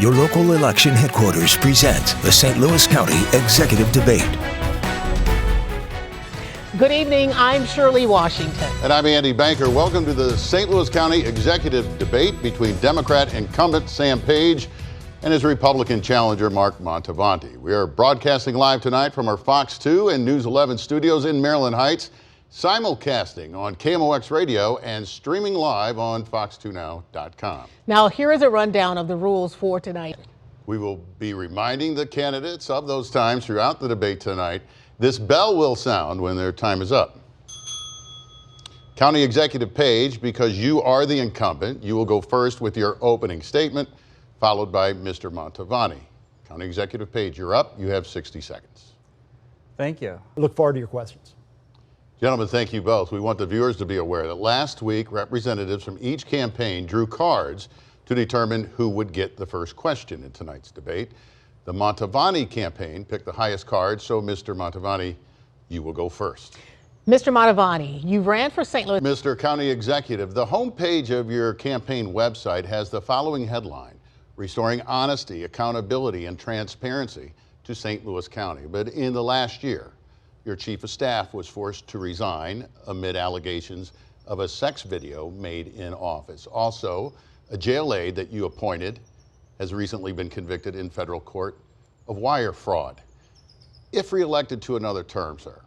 Your local election headquarters present the St. Louis County Executive Debate. Good evening, I'm Shirley Washington. And I'm Andy Banker. Welcome to the St. Louis County Executive Debate between Democrat incumbent Sam Page and his Republican challenger Mark Montalvanti. We are broadcasting live tonight from our Fox 2 and News 11 studios in Maryland Heights, simulcasting on KMOX Radio and streaming live on fox2now.com. Now here is a rundown of the rules for tonight. We will be reminding the candidates of those times throughout the debate tonight. This bell will sound when their time is up. County Executive Page, because you are the incumbent, you will go first with your opening statement, followed by Mr. Montalvanti. County Executive Page, you're up. You have 60 seconds. Thank you. Look forward to your questions. Gentlemen, thank you both. We want the viewers to be aware that last week, representatives from each campaign drew cards to determine who would get the first question in tonight's debate. The Montalvanti campaign picked the highest card, so Mr. Montalvanti, you will go first. Mr. Montalvanti, you ran for St. Louis. Mr. County Executive, the homepage of your campaign website has the following headline: restoring honesty, accountability, and transparency to St. Louis County. But in the last year, your chief of staff was forced to resign amid allegations of a sex video made in office. Also, a jail aide that you appointed has recently been convicted in federal court of wire fraud. If reelected to another term, sir,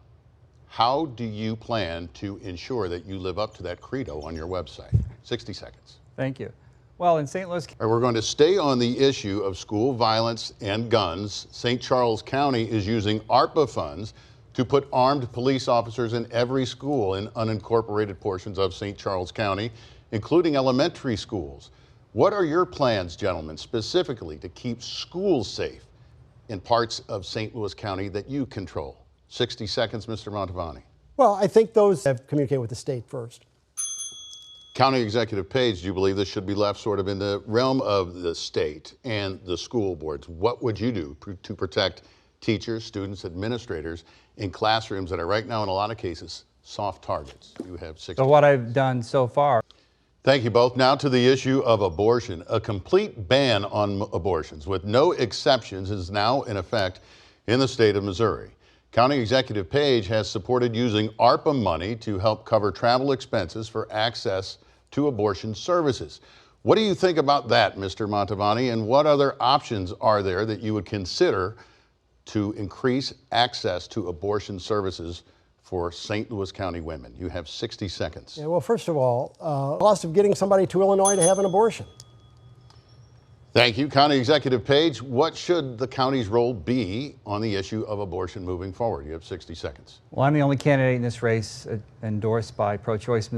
how do you plan to ensure that you live up to that credo on your website? 60 seconds. Thank you. Well, in St. Louis, We're going to stay on the issue of school violence and guns. St. Charles County is using ARPA funds to put armed police officers in every school in unincorporated portions of St. Charles County, including elementary schools. What are your plans, gentlemen, specifically to keep schools safe in parts of St. Louis County that you control? 60 seconds, Mr. Montalvanti. Well, I think those have communicated with the state first. County Executive Page, do you believe this should be left sort of in the realm of the state and the school boards? What would you do to protect teachers, students, administrators in classrooms that are right now, in a lot of cases, soft targets? You have 60. so what I've done so far. Thank you both. Now to the issue of abortion. A complete ban on abortions with no exceptions is now in effect in the state of Missouri. County Executive Page has supported using ARPA money to help cover travel expenses for access to abortion services. What do you think about that, Mr. Montalvanti, and what other options are there that you would consider to increase access to abortion services for St. Louis County women? You have 60 seconds. Yeah, well, first of all, cost of getting somebody to Illinois to have an abortion. Thank you. County Executive Page, what should the county's role be on the issue of abortion moving forward? You have 60 seconds. Well, I'm the only candidate in this race endorsed by pro-choice.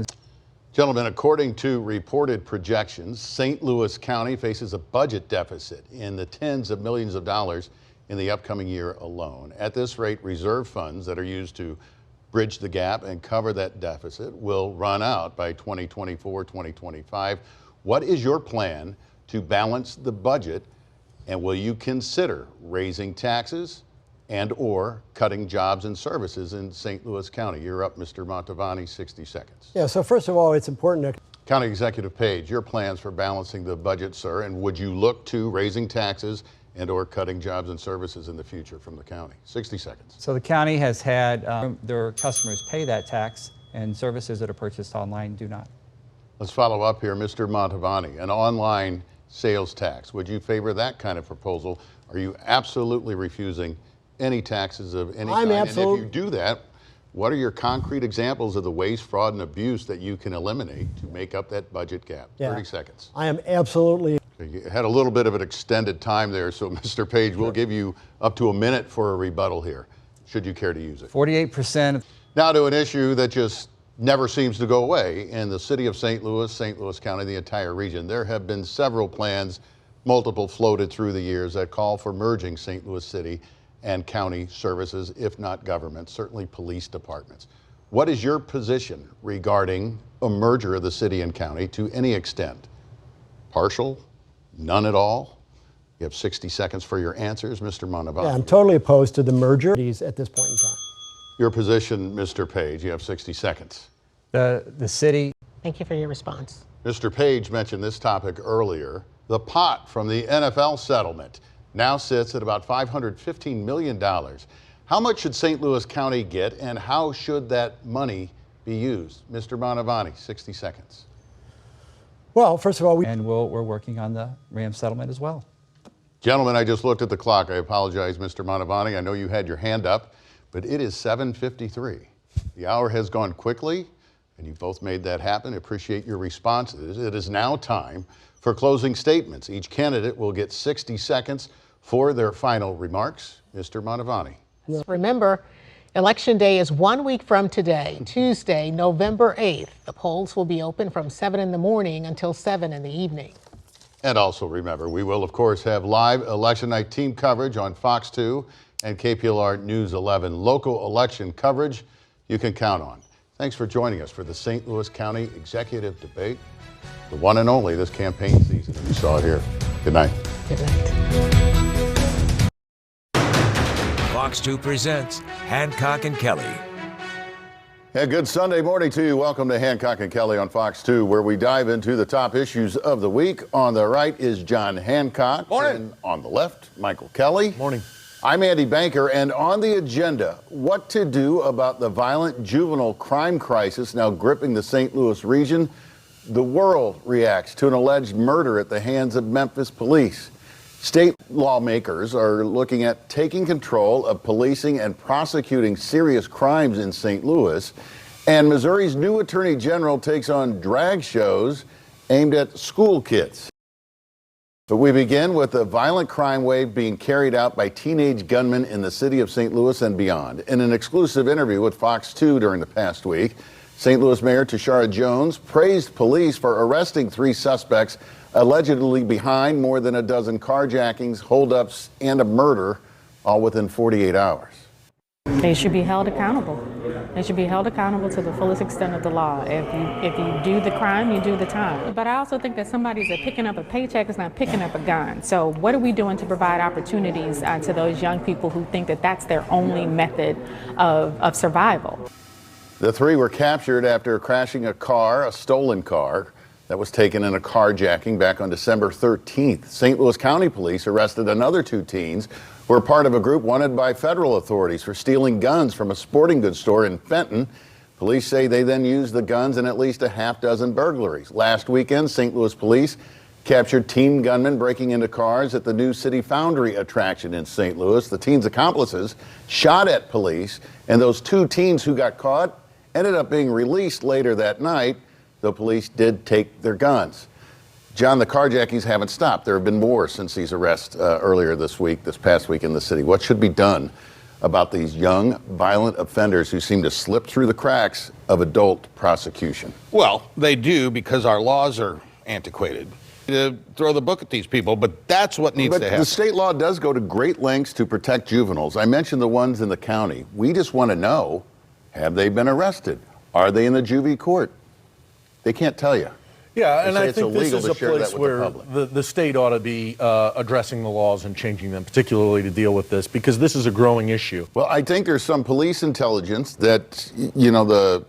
Gentlemen, according to reported projections, St. Louis County faces a budget deficit in the tens of millions of dollars in the upcoming year alone. At this rate, reserve funds that are used to bridge the gap and cover that deficit will run out by 2024, 2025. What is your plan to balance the budget, and will you consider raising taxes and or cutting jobs and services in St. Louis County? You're up, Mr. Montalvanti, 60 seconds. Yeah, so first of all, it's important to... County Executive Page, your plans for balancing the budget, sir, and would you look to raising taxes and or cutting jobs and services in the future from the county? 60 seconds. So the county has had their customers pay that tax, and services that are purchased online do not. Let's follow up here, Mr. Montalvanti. An online sales tax, would you favor that kind of proposal? Are you absolutely refusing any taxes of any kind? And if you do that, what are your concrete examples of the waste, fraud, and abuse that you can eliminate to make up that budget gap? Yeah. 30 seconds. I am absolutely... You had a little bit of an extended time there, so Mr. Page, we'll give you up to a minute for a rebuttal here, should you care to use it. 48%. Now to an issue that just never seems to go away. In the city of St. Louis County, the entire region, there have been several plans, multiple floated through the years, that call for merging St. Louis City and county services, if not government, certainly police departments. What is your position regarding a merger of the city and county to any extent? Partial? None at all? You have 60 seconds for your answers, Mr. Montalvanti. Yeah, I'm totally opposed to the merger at this point in time. Your position, Mr. Page, you have 60 seconds. The city. Thank you for your response. Mr. Page mentioned this topic earlier. The pot from the NFL settlement now sits at about $515 million. How much should St. Louis County get, and how should that money be used? Mr. Mantovani, 60 seconds. Well, first of all, And we're working on the Rams settlement as well. Gentlemen, I just looked at the clock. I apologize, Mr. Mantovani. I know you had your hand up, but it is 7:53. The hour has gone quickly, and you both made that happen. Appreciate your responses. It is now time for closing statements. Each candidate will get 60 seconds for their final remarks. Mr. Mantovani. Remember, Election Day is 1 week from today, Tuesday, November 8th. The polls will be open from 7 in the morning until 7 in the evening. And also remember, we will, of course, have live election night team coverage on Fox 2 and KPLR News 11. Local election coverage you can count on. Thanks for joining us for the St. Louis County Executive Debate, the one and only this campaign season. You saw it here. Good night. Good night. Fox 2 presents Hancock and Kelly. Yeah, good Sunday morning to you. Welcome to Hancock and Kelly on Fox 2, where we dive into the top issues of the week. On the right is John Hancock. Morning. And on the left, Michael Kelly. Morning. I'm Andy Banker, and on the agenda, what to do about the violent juvenile crime crisis now gripping the St. Louis region. The world reacts to an alleged murder at the hands of Memphis police. State lawmakers are looking at taking control of policing and prosecuting serious crimes in St. Louis. And Missouri's new attorney general takes on drag shows aimed at school kids. But we begin with the violent crime wave being carried out by teenage gunmen in the city of St. Louis and beyond. In an exclusive interview with Fox 2 during the past week, St. Louis Mayor Tishaura Jones praised police for arresting 3 suspects allegedly behind more than a dozen carjackings, holdups, and a murder, all within 48 hours. They should be held accountable. They should be held accountable to the fullest extent of the law. If you do the crime, you do the time. But I also think that somebody's picking up a paycheck is not picking up a gun. So what are we doing to provide opportunities to those young people who think that that's their only method of survival? The 3 were captured after crashing a stolen car, that was taken in a carjacking back on December 13th. St. Louis County Police arrested another 2 teens who were part of a group wanted by federal authorities for stealing guns from a sporting goods store in Fenton. Police say they then used the guns in at least a half dozen burglaries. Last weekend, St. Louis police captured teen gunmen breaking into cars at the New City Foundry attraction in St. Louis. The teens' accomplices shot at police, and those 2 teens who got caught ended up being released later that night. The police did take their guns. John, the carjackings haven't stopped. There have been more since these arrests earlier this past week in the city. What should be done about these young, violent offenders who seem to slip through the cracks of adult prosecution? Well, they do because our laws are antiquated. To throw the book at these people, but that's what needs to happen. The state law does go to great lengths to protect juveniles. I mentioned the ones in the county. We just want to know, have they been arrested? Are they in the juvie court? They can't tell you. Yeah, and I it's think this illegal is to a share that place with the where public. the state ought to be addressing the laws and changing them, particularly to deal with this, because this is a growing issue. Well, I think there's some police intelligence that, you know, the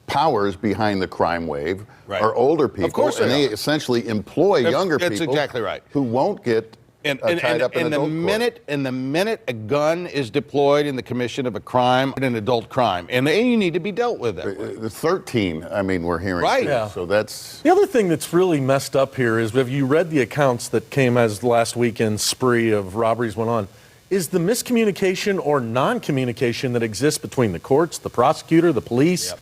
powers behind the crime wave are older people. Of course and they are. essentially employ younger people. That's exactly right. Who won't get tied up in adult court. And the minute a gun is deployed in the commission of a crime, an adult crime, and you need to be dealt with it. The 13, I mean, we're hearing. Right. Too, Yeah. So that's... The other thing that's really messed up here is, have you read the accounts that came as last weekend's spree of robberies went on, is the miscommunication or non-communication that exists between the courts, the prosecutor, the police. Yep.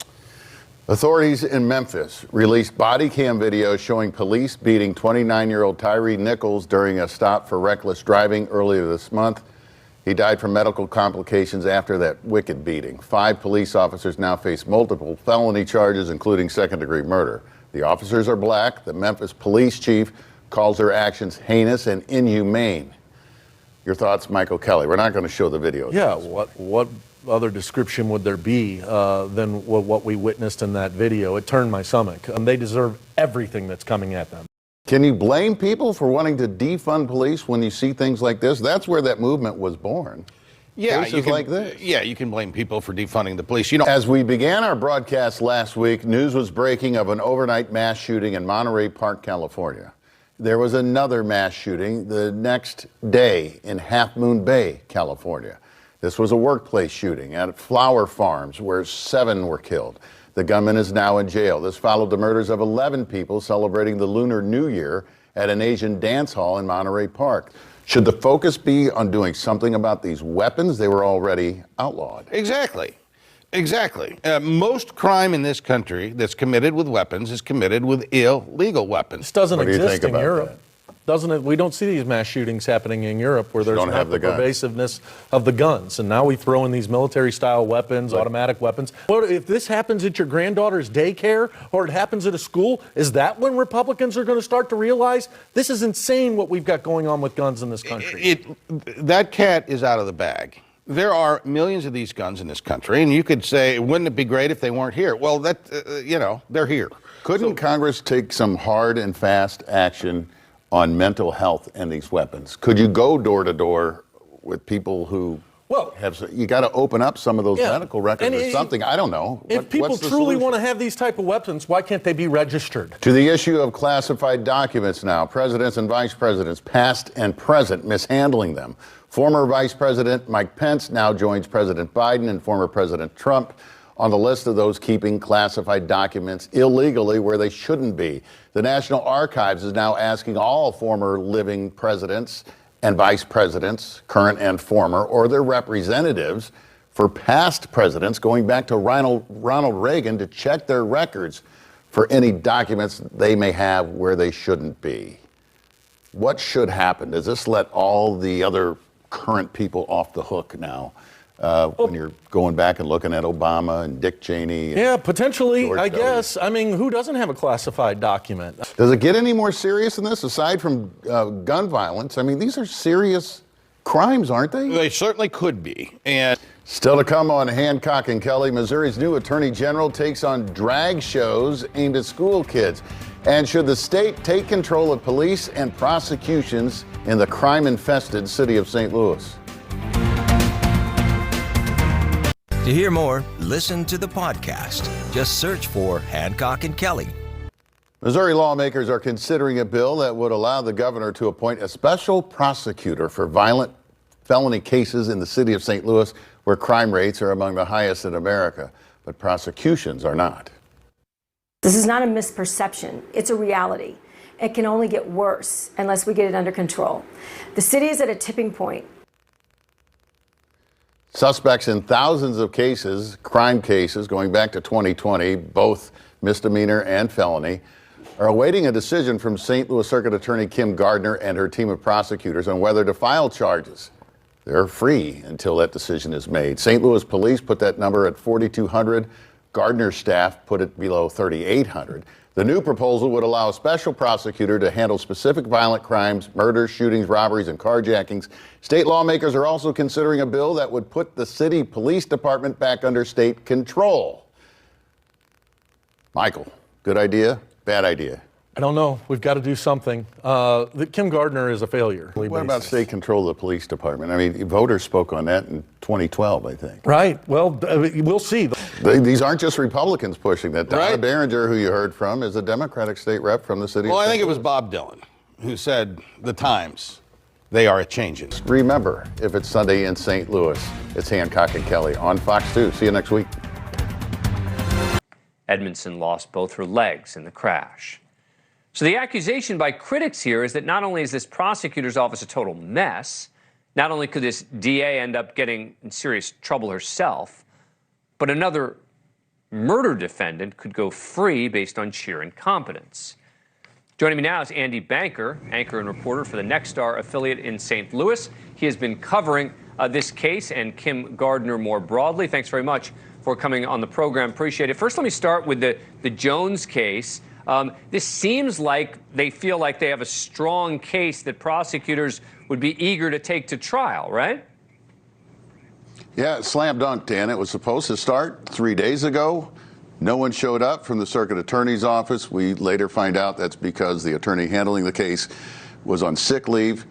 Authorities in Memphis released body cam video showing police beating 29-year-old Tyree Nichols during a stop for reckless driving earlier this month. He died from medical complications after that wicked beating. 5 police officers now face multiple felony charges, including second-degree murder. The officers are black. The Memphis police chief calls their actions heinous and inhumane. Your thoughts, Michael Kelly? We're not going to show the video. Yeah, what other description would there be than what we witnessed in that video? It turned my stomach. They deserve everything that's coming at them. Can you blame people for wanting to defund police when you see things like this? That's where that movement was born. Yeah, Cases like this. Yeah, you can blame people for defunding the police. You know, As we began our broadcast last week, news was breaking of an overnight mass shooting in Monterey Park, California. there was another mass shooting the next day in Half Moon Bay, California. This was a workplace shooting at flower farms where 7 were killed. The gunman is now in jail. This followed the murders of 11 people celebrating the Lunar New Year at an Asian dance hall in Monterey Park. Should the focus be on doing something about these weapons? They were already outlawed. Exactly. Most crime in this country that's committed with weapons is committed with illegal weapons. This doesn't What do you exist think in about Europe. that? Doesn't it? We don't see these mass shootings happening in Europe where there's don't not have the the guns. pervasiveness of the guns. And now we throw in these military-style weapons, automatic weapons. What if this happens at your granddaughter's daycare or it happens at a school? Is that when Republicans are going to start to realize this is insane what we've got going on with guns in this country? That cat is out of the bag. There are millions of these guns in this country, and you could say, wouldn't it be great if they weren't here? Well, they're here. Couldn't Congress take some hard and fast action on mental health and these weapons? Could you go door to door with people who you got to open up some of those medical records or something? I don't know. If people truly want to have these type of weapons, why can't they be registered? To the issue of classified documents now, presidents and vice presidents, past and present, mishandling them. Former Vice President Mike Pence now joins President Biden and former President Trump on the list of those keeping classified documents illegally where they shouldn't be. The National Archives is now asking all former living presidents and vice presidents, current and former, or their representatives for past presidents going back to Ronald Reagan to check their records for any documents they may have where they shouldn't be. What should happen? Does this let all the other current people off the hook now when you're going back and looking at Obama and Dick Cheney? Yeah, potentially, George I W. guess. I mean, who doesn't have a classified document? Does it get any more serious than this, aside from gun violence? I mean, these are serious crimes, aren't they? They certainly could be. And still to come on Hancock and Kelly, Missouri's new Attorney General takes on drag shows aimed at school kids. And should the state take control of police and prosecutions in the crime-infested city of St. Louis? To hear more, listen to the podcast. Just search for Hancock and Kelly. Missouri lawmakers are considering a bill that would allow the governor to appoint a special prosecutor for violent felony cases in the city of St. Louis, where crime rates are among the highest in America, but prosecutions are not. This is not a misperception. It's a reality. It can only get worse unless we get it under control. The city is at a tipping point. Suspects in thousands of cases, crime cases going back to 2020, both misdemeanor and felony, are awaiting a decision from St. Louis Circuit Attorney Kim Gardner and her team of prosecutors on whether to file charges. They're free until that decision is made. St. Louis police put that number at 4,200. Gardner's staff put it below 3,800. The new proposal would allow a special prosecutor to handle specific violent crimes, murders, shootings, robberies, and carjackings. State lawmakers are also considering a bill that would put the city police department back under state control. Michael, good idea, bad idea? I don't know. We've got to do something. Kim Gardner is a failure. What about state control of the police department? I mean, voters spoke on that in 2012, I think. Right. Well, we'll see. These aren't just Republicans pushing that. Donna Right. Behringer, who you heard from, is a Democratic state rep from the city of I St. think it was Louis. Bob Dylan who said, the times, they are a-changing. Remember, if it's Sunday in St. Louis, it's Hancock and Kelly on Fox 2. See you next week. Edmondson lost both her legs in the crash. So the accusation by critics here is that not only is this prosecutor's office a total mess, not only could this DA end up getting in serious trouble herself, but another murder defendant could go free based on sheer incompetence. Joining me now is Andy Banker, anchor and reporter for the Nexstar affiliate in St. Louis. He has been covering this case and Kim Gardner more broadly. Thanks very much for coming on the program. Appreciate it. First, let me start with the Jones case. This seems like they feel like they have a strong case that prosecutors would be eager to take to trial, right? Yeah, slam dunk, Dan. It was supposed to start 3 days ago. No one showed up from the circuit attorney's office. We later find out that's because the attorney handling the case was on sick leave.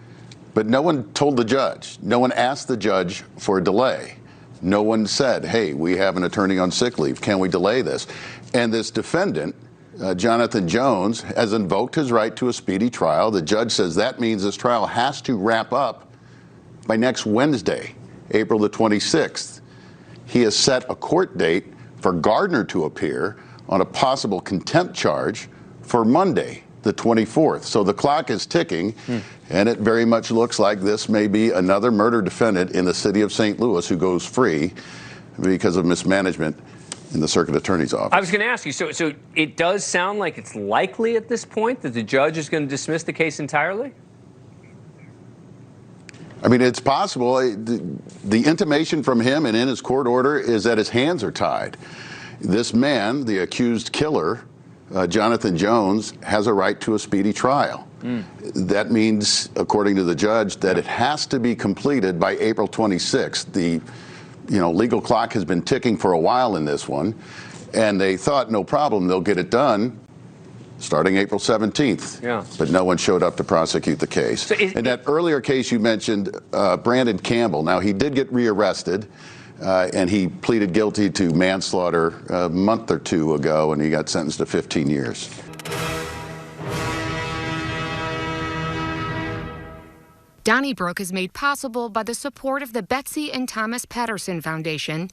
But no one told the judge. No one asked the judge for a delay. No one said, hey, we have an attorney on sick leave. Can we delay this? And this defendant Jonathan Jones, has invoked his right to a speedy trial. The judge says that means this trial has to wrap up by next Wednesday, April the 26th. He has set a court date for Gardner to appear on a possible contempt charge for Monday, the 24th. So the clock is ticking, and it very much looks like this may be another murder defendant in the city of St. Louis who goes free because of mismanagement in the circuit attorney's office. I was going to ask you, so it does sound like it's likely at this point that the judge is going to dismiss the case entirely? I mean, it's possible. The intimation from him and in his court order is that his hands are tied. This man, the accused killer, Jonathan Jones, has a right to a speedy trial. That means, according to the judge, that it has to be completed by April 26th. The legal clock has been ticking for a while in this one, and they thought, no problem, they'll get it done starting April 17th. Yeah. But no one showed up to prosecute the case. So in that earlier case you mentioned, Brandon Campbell, now he did get rearrested, and he pleaded guilty to manslaughter a month or two ago, and he got sentenced to 15 years. Donnybrook is made possible by the support of the Betsy and Thomas Patterson Foundation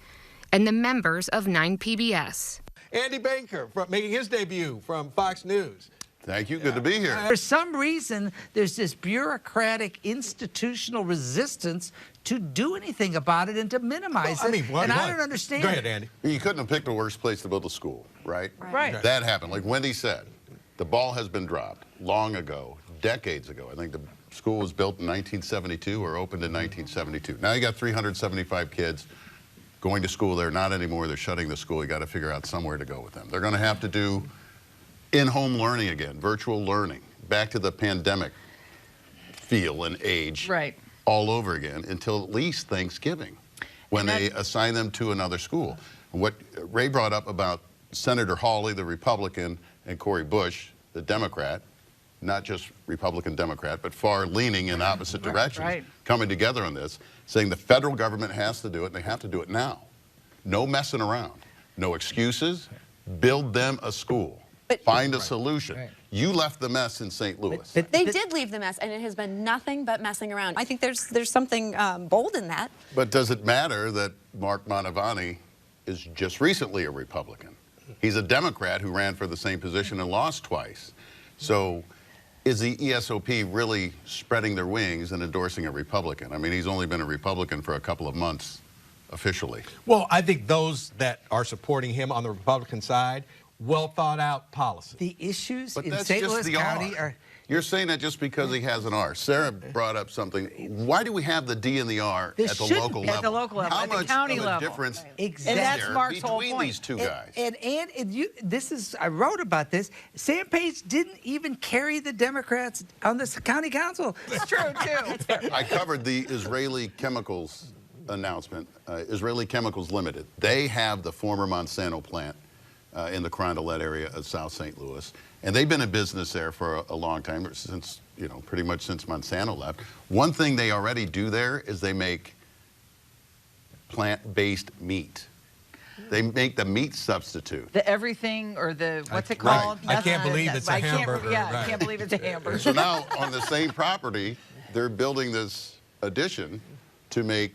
and the members of 9PBS. Andy Banker making his debut from Fox News. Thank you. Good to be here. For some reason, there's this bureaucratic institutional resistance to do anything about it and to minimize it. And I don't understand. Go ahead, Andy. You couldn't have picked a worse place to build a school, right? Right. That happened. Like Wendy said, the ball has been dropped long ago, decades ago. I think the school was built in 1972 or opened in 1972. Now you got 375 kids going to school there. Not anymore. They're shutting the school. You got to figure out somewhere to go with them. They're going to have to do in-home learning again, virtual learning, back to the pandemic feel and age, all over again until at least Thanksgiving, when they assign them to another school. What Ray brought up about Senator Hawley, the Republican, and Cori Bush, the Democrat, not just Republican Democrat, but far leaning in opposite directions, coming together on this, saying the federal government has to do it, and they have to do it now. No messing around, no excuses, build them a school. Find a solution. You left the mess in St. Louis. They did leave the mess, and it has been nothing but messing around. I think there's something bold in that. But does it matter that Mark Mantovani is just recently a Republican? He's a Democrat who ran for the same position and lost twice. So is the ESOP really spreading their wings and endorsing a Republican? I mean, he's only been a Republican for a couple of months officially. Well, I think those that are supporting him on the Republican side, well thought out policy. The issues But in that's St. just Louis the County R. are... You're saying that just because he has an R. Sarah brought up something. Why do we have the D and the R There at the shouldn't local be. level? At the local level, How at the much county of a level. difference Exactly. is And that's there Mark's whole between point. these two guys? This is, I wrote about this. Sam Page didn't even carry the Democrats on the county council. It's true, too. I covered the Israeli Chemicals announcement, Israeli Chemicals Limited. They have the former Monsanto plant in the Carondelet area of South St. Louis. And they've been in business there for a long time, since, pretty much since Monsanto left. One thing they already do there is they make plant-based meat. They make the meat substitute. The everything, or the, what's it called? I can't believe it's a hamburger. I can't believe it's a hamburger. So now, on the same property, they're building this addition to make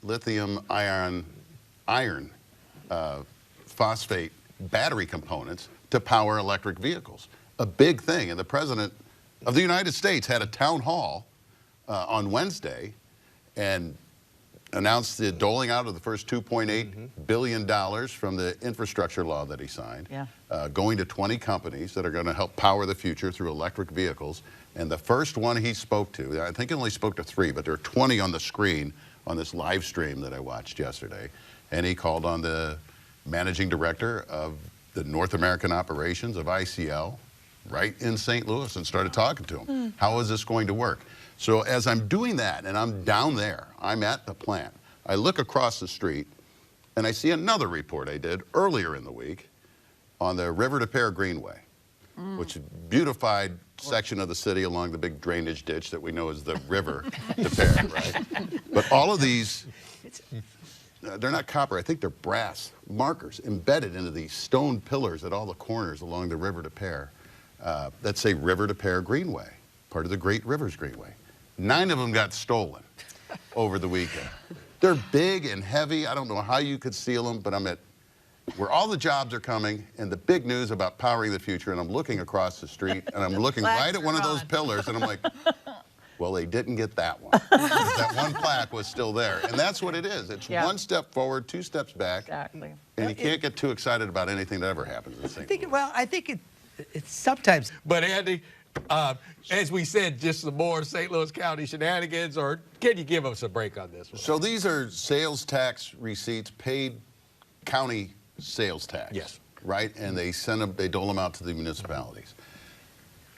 lithium iron phosphate battery components to power electric vehicles. A big thing. And the President of the United States had a town hall on Wednesday and announced the doling out of the first $2.8 billion from the infrastructure law that he signed, going to 20 companies that are going to help power the future through electric vehicles. And the first one he spoke to, I think he only spoke to 3, but there are 20 on the screen on this live stream that I watched yesterday. And he called on the managing director of the North American operations of ICL right in St. Louis and started talking to him. How is this going to work? So as I'm doing that, and I'm down there, I'm at the plant, I look across the street and I see another report I did earlier in the week on the River to Pear Greenway, which is a beautified section of the city along the big drainage ditch that we know as the River to Pear, right? But all of these they're not copper, I think they're brass markers embedded into these stone pillars at all the corners along the River to Pear. That say River to Pear Greenway, part of the Great Rivers Greenway. 9 of them got stolen over the weekend. They're big and heavy. I don't know how you could steal them, but I'm at where all the jobs are coming and the big news about powering the future, and I'm looking across the street and I'm looking right at one of those pillars and I'm like, well, they didn't get that one. That one plaque was still there. And that's what it is. It's one step forward, 2 steps back. Exactly. And you can't get too excited about anything that ever happens in St. Louis. Well, I think it's sometimes. But Andy, as we said, just some more St. Louis County shenanigans, or can you give us a break on this one? So these are sales tax receipts, paid county sales tax. Yes. Right? And they send them, they dole them out to the municipalities.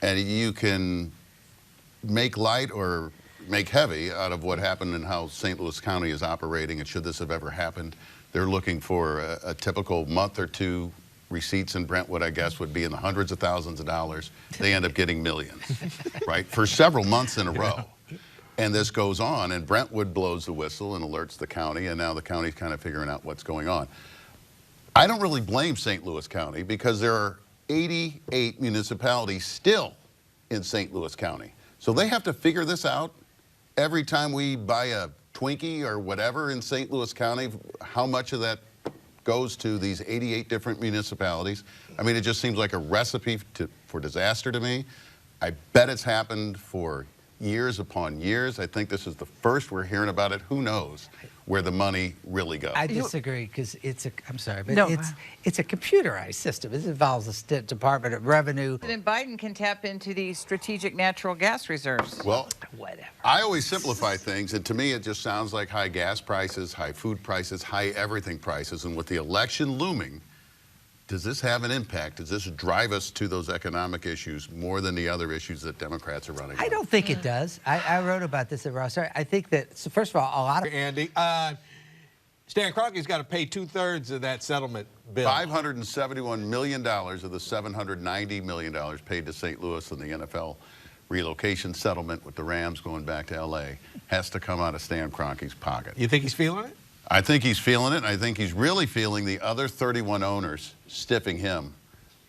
And you can make light or make heavy out of what happened and how St. Louis County is operating, and should this have ever happened. They're looking for a typical month or 2 receipts in Brentwood, I guess, would be in the hundreds of thousands of dollars. They end up getting millions, right, for several months in a row. And this goes on, and Brentwood blows the whistle and alerts the county, and now the county's kind of figuring out what's going on. I don't really blame St. Louis County because there are 88 municipalities still in St. Louis County. So they have to figure this out every time we buy a Twinkie or whatever in St. Louis County, how much of that goes to these 88 different municipalities. I mean, it just seems like a recipe for disaster to me. I bet it's happened for years upon years. I think this is the first we're hearing about it. Who knows where the money really goes? I disagree because I'm sorry, but it's a computerized system. It involves the Department of Revenue. President Biden can tap into these strategic natural gas reserves. Well, whatever. I always simplify things, and to me it just sounds like high gas prices, high food prices, high everything prices, and with the election looming, does this have an impact? Does this drive us to those economic issues more than the other issues that Democrats are running on? I don't think it does. I wrote about this at Ross. I think that, so first of all, a lot of... Andy, Stan Kroenke's got to pay 2/3 of that settlement bill. $571 million of the $790 million paid to St. Louis in the NFL relocation settlement with the Rams going back to L.A. has to come out of Stan Kroenke's pocket. You think he's feeling it? I think he's feeling it, and I think he's really feeling the other 31 owners stiffing him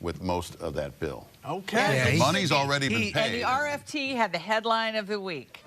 with most of that bill. Okay. The money's already been paid. And the RFT had the headline of the week.